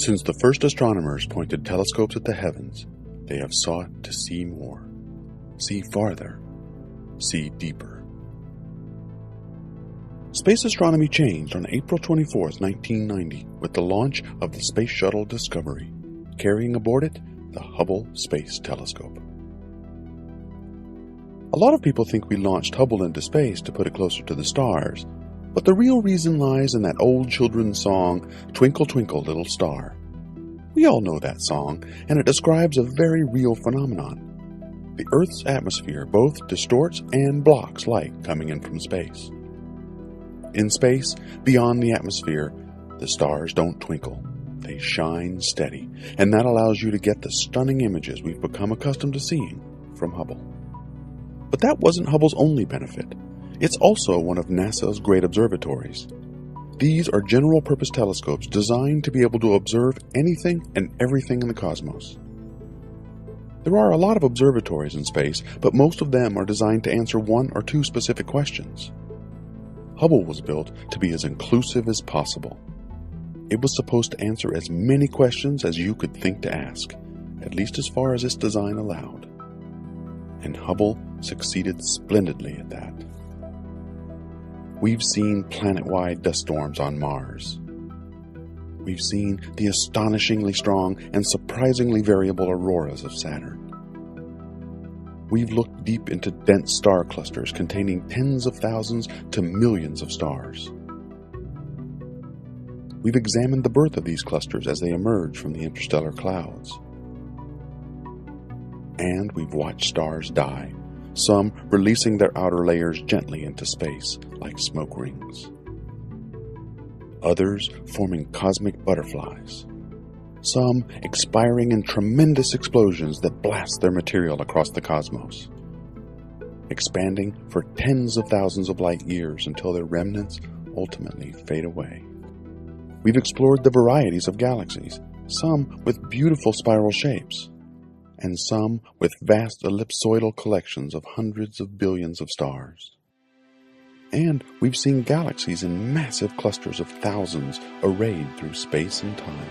Since the first astronomers pointed telescopes at the heavens, they have sought to see more, see farther, see deeper. Space astronomy changed on April 24, 1990, with the launch of the Space Shuttle Discovery, carrying aboard it the Hubble Space Telescope. A lot of people think we launched Hubble into space to put it closer to the stars, but the real reason lies in that old children's song, Twinkle, Twinkle, Little Star. We all know that song, and it describes a very real phenomenon. The Earth's atmosphere both distorts and blocks light coming in from space. In space, beyond the atmosphere, the stars don't twinkle. They shine steady, and that allows you to get the stunning images we've become accustomed to seeing from Hubble. But that wasn't Hubble's only benefit. It's also one of NASA's great observatories. These are general-purpose telescopes designed to be able to observe anything and everything in the cosmos. There are a lot of observatories in space, but most of them are designed to answer one or two specific questions. Hubble was built to be as inclusive as possible. It was supposed to answer as many questions as you could think to ask, at least as far as its design allowed. And Hubble succeeded splendidly at that. We've seen planet-wide dust storms on Mars. We've seen the astonishingly strong and surprisingly variable auroras of Saturn. We've looked deep into dense star clusters containing tens of thousands to millions of stars. We've examined the birth of these clusters as they emerge from the interstellar clouds. And we've watched stars die, some releasing their outer layers gently into space like smoke rings. Others forming cosmic butterflies. Some expiring in tremendous explosions that blast their material across the cosmos, expanding for tens of thousands of light years until their remnants ultimately fade away. We've explored the varieties of galaxies, some with beautiful spiral shapes, and some with vast ellipsoidal collections of hundreds of billions of stars. And we've seen galaxies in massive clusters of thousands arrayed through space and time.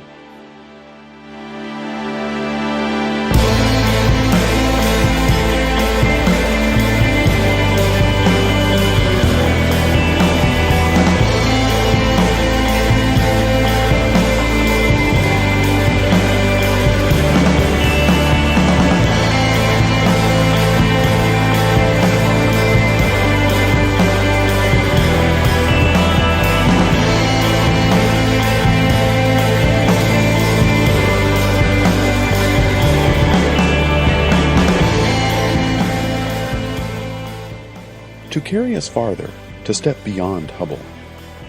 To carry us farther, to step beyond Hubble,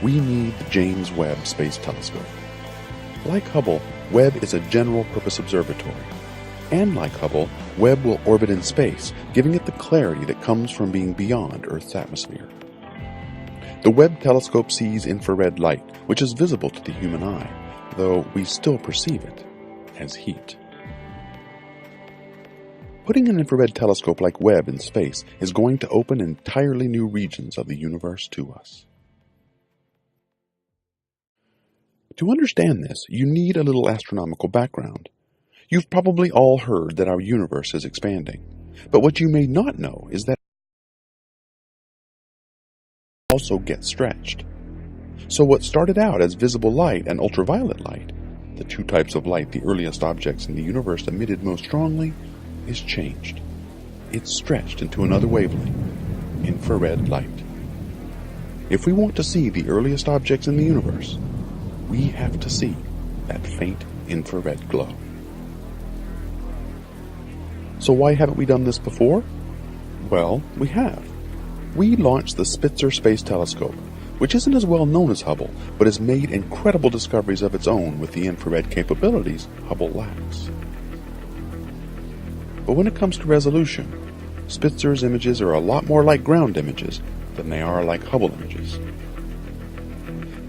we need the James Webb Space Telescope. Like Hubble, Webb is a general-purpose observatory. And like Hubble, Webb will orbit in space, giving it the clarity that comes from being beyond Earth's atmosphere. The Webb telescope sees infrared light, which is visible to the human eye, though we still perceive it as heat. Putting an infrared telescope like Webb in space is going to open entirely new regions of the universe to us. To understand this, you need a little astronomical background. You've probably all heard that our universe is expanding, but what you may not know is that it also gets stretched. So what started out as visible light and ultraviolet light, the two types of light the earliest objects in the universe emitted most strongly, is changed. It's stretched into another wavelength, infrared light. If we want to see the earliest objects in the universe, we have to see that faint infrared glow. So why haven't we done this before? Well, we have. We launched the Spitzer Space Telescope, which isn't as well known as Hubble, but has made incredible discoveries of its own with the infrared capabilities Hubble lacks. But when it comes to resolution, Spitzer's images are a lot more like ground images than they are like Hubble images.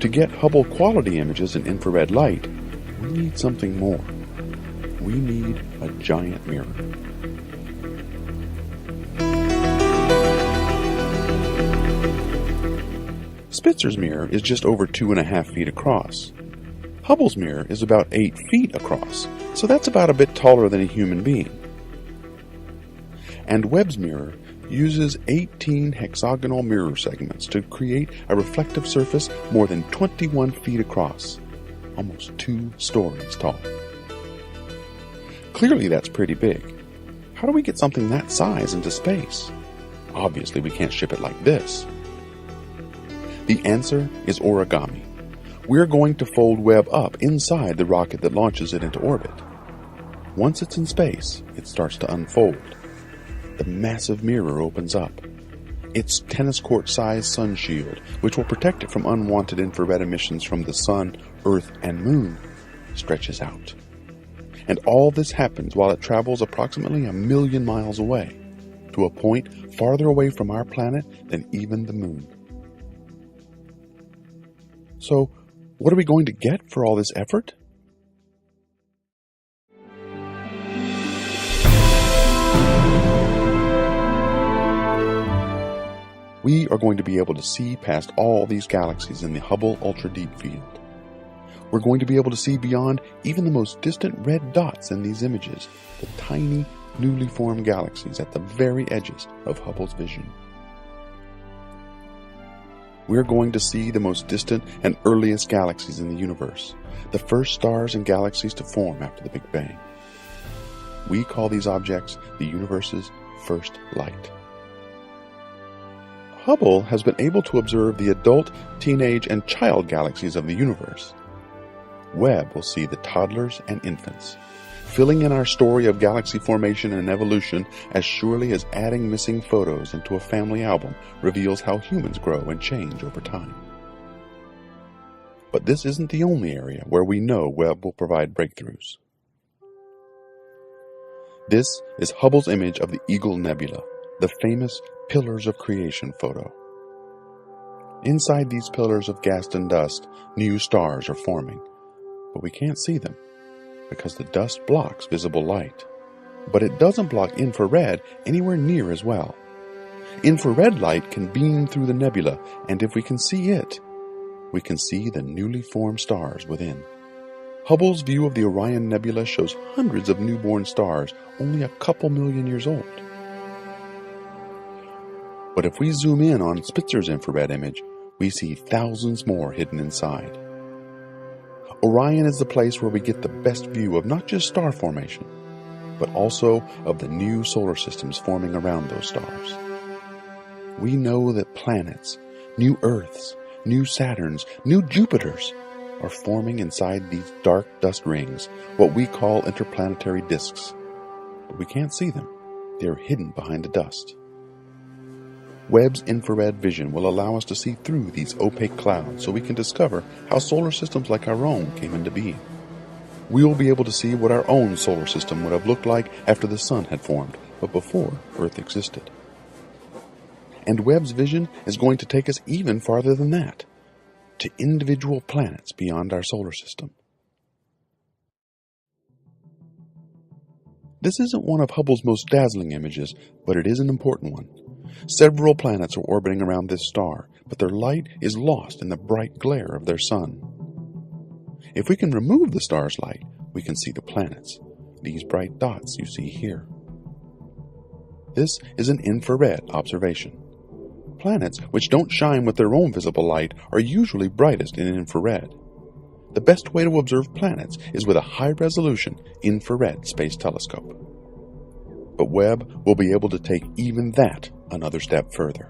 To get Hubble quality images in infrared light, we need something more. We need a giant mirror. Spitzer's mirror is just over 2.5 feet across. Hubble's mirror is about 8 feet across, so that's about a bit taller than a human being. And Webb's mirror uses 18 hexagonal mirror segments to create a reflective surface more than 21 feet across, almost 2 stories tall. Clearly that's pretty big. How do we get something that size into space? Obviously we can't ship it like this. The answer is origami. We're going to fold Webb up inside the rocket that launches it into orbit. Once it's in space, it starts to unfold. The massive mirror opens up. Its tennis court-sized sun shield, which will protect it from unwanted infrared emissions from the sun, Earth, and Moon, stretches out. And all this happens while it travels approximately 1 million miles away, to a point farther away from our planet than even the Moon. So, what are we going to get for all this effort? We are going to be able to see past all these galaxies in the Hubble Ultra Deep Field. We're going to be able to see beyond even the most distant red dots in these images, the tiny, newly formed galaxies at the very edges of Hubble's vision. We're going to see the most distant and earliest galaxies in the universe, the first stars and galaxies to form after the Big Bang. We call these objects the universe's first light. Hubble has been able to observe the adult, teenage, and child galaxies of the universe. Webb will see the toddlers and infants, filling in our story of galaxy formation and evolution as surely as adding missing photos into a family album reveals how humans grow and change over time. But this isn't the only area where we know Webb will provide breakthroughs. This is Hubble's image of the Eagle Nebula, the famous Pillars of Creation photo. Inside these pillars of gas and dust, new stars are forming, but we can't see them because the dust blocks visible light. But it doesn't block infrared anywhere near as well. Infrared light can beam through the nebula, and if we can see it, we can see the newly formed stars within. Hubble's view of the Orion Nebula shows hundreds of newborn stars only a couple million years old. But if we zoom in on Spitzer's infrared image, we see thousands more hidden inside. Orion is the place where we get the best view of not just star formation, but also of the new solar systems forming around those stars. We know that planets, new Earths, new Saturns, new Jupiters are forming inside these dark dust rings, what we call interplanetary disks. But we can't see them. They are hidden behind the dust. Webb's infrared vision will allow us to see through these opaque clouds so we can discover how solar systems like our own came into being. We will be able to see what our own solar system would have looked like after the sun had formed, but before Earth existed. And Webb's vision is going to take us even farther than that, to individual planets beyond our solar system. This isn't one of Hubble's most dazzling images, but it is an important one. Several planets are orbiting around this star, but their light is lost in the bright glare of their sun. If we can remove the star's light, we can see the planets, these bright dots you see here. This is an infrared observation. Planets which don't shine with their own visible light are usually brightest in infrared. The best way to observe planets is with a high-resolution infrared space telescope. But Webb will be able to take even that another step further.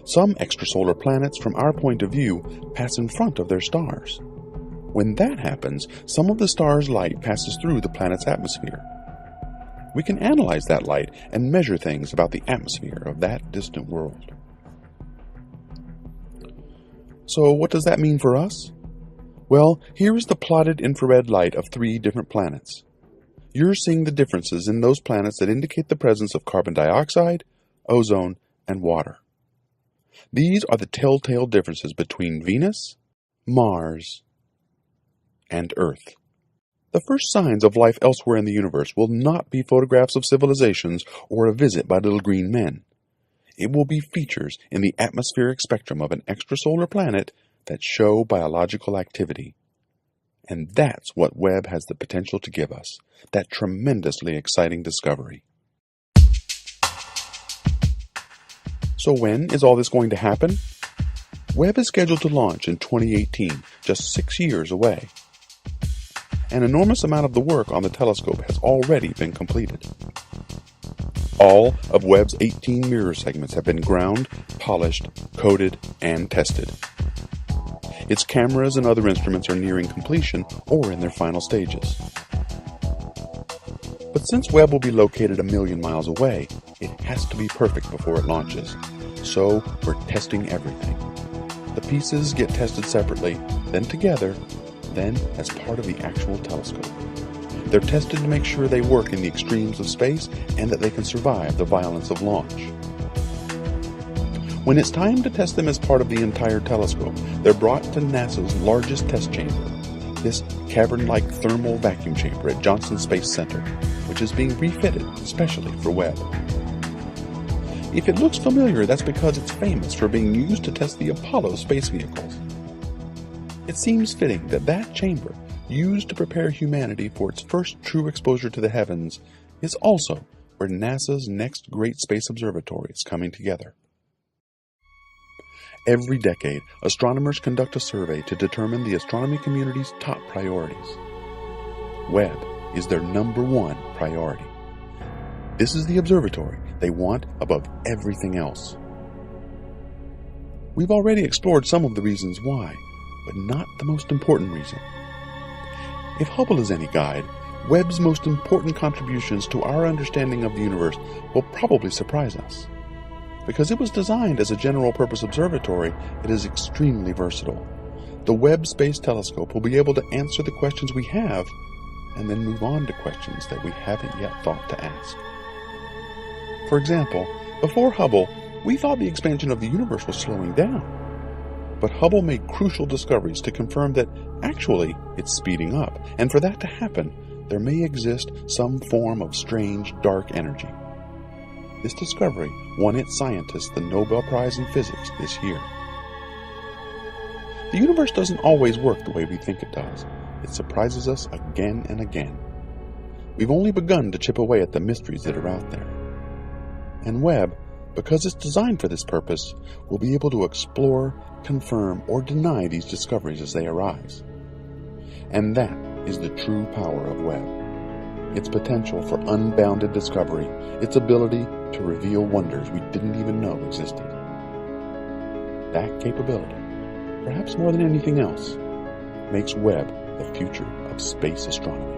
Some extrasolar planets, from our point of view, pass in front of their stars. When that happens, some of the star's light passes through the planet's atmosphere. We can analyze that light and measure things about the atmosphere of that distant world. So what does that mean for us? Well, here is the plotted infrared light of 3 different planets. You're seeing the differences in those planets that indicate the presence of carbon dioxide, ozone, and water. These are the telltale differences between Venus, Mars, and Earth. The first signs of life elsewhere in the universe will not be photographs of civilizations or a visit by little green men. It will be features in the atmospheric spectrum of an extrasolar planet that show biological activity. And that's what Webb has the potential to give us, that tremendously exciting discovery. So when is all this going to happen? Webb is scheduled to launch in 2018, just 6 years away. An enormous amount of the work on the telescope has already been completed. All of Webb's 18 mirror segments have been ground, polished, coated, and tested. Its cameras and other instruments are nearing completion or in their final stages. But since Webb will be located 1 million miles away, it has to be perfect before it launches. So we're testing everything. The pieces get tested separately, then together, then as part of the actual telescope. They're tested to make sure they work in the extremes of space and that they can survive the violence of launch. When it's time to test them as part of the entire telescope, they're brought to NASA's largest test chamber, this cavern-like thermal vacuum chamber at Johnson Space Center, which is being refitted especially for Webb. If it looks familiar, that's because it's famous for being used to test the Apollo space vehicles. It seems fitting that that chamber, used to prepare humanity for its first true exposure to the heavens, is also where NASA's next great space observatory is coming together. Every decade, astronomers conduct a survey to determine the astronomy community's top priorities. Webb is their #1 priority. This is the observatory they want above everything else. We've already explored some of the reasons why, but not the most important reason. If Hubble is any guide, Webb's most important contributions to our understanding of the universe will probably surprise us. Because it was designed as a general-purpose observatory, it is extremely versatile. The Webb Space Telescope will be able to answer the questions we have, and then move on to questions that we haven't yet thought to ask. For example, before Hubble, we thought the expansion of the universe was slowing down. But Hubble made crucial discoveries to confirm that actually it's speeding up, and for that to happen, there may exist some form of strange dark energy. This discovery won its scientists the Nobel Prize in Physics this year. The universe doesn't always work the way we think it does. It surprises us again and again. We've only begun to chip away at the mysteries that are out there. And Webb, because it's designed for this purpose, will be able to explore, confirm, or deny these discoveries as they arise. And that is the true power of Webb. Its potential for unbounded discovery, its ability to reveal wonders we didn't even know existed. That capability, perhaps more than anything else, makes Webb the future of space astronomy.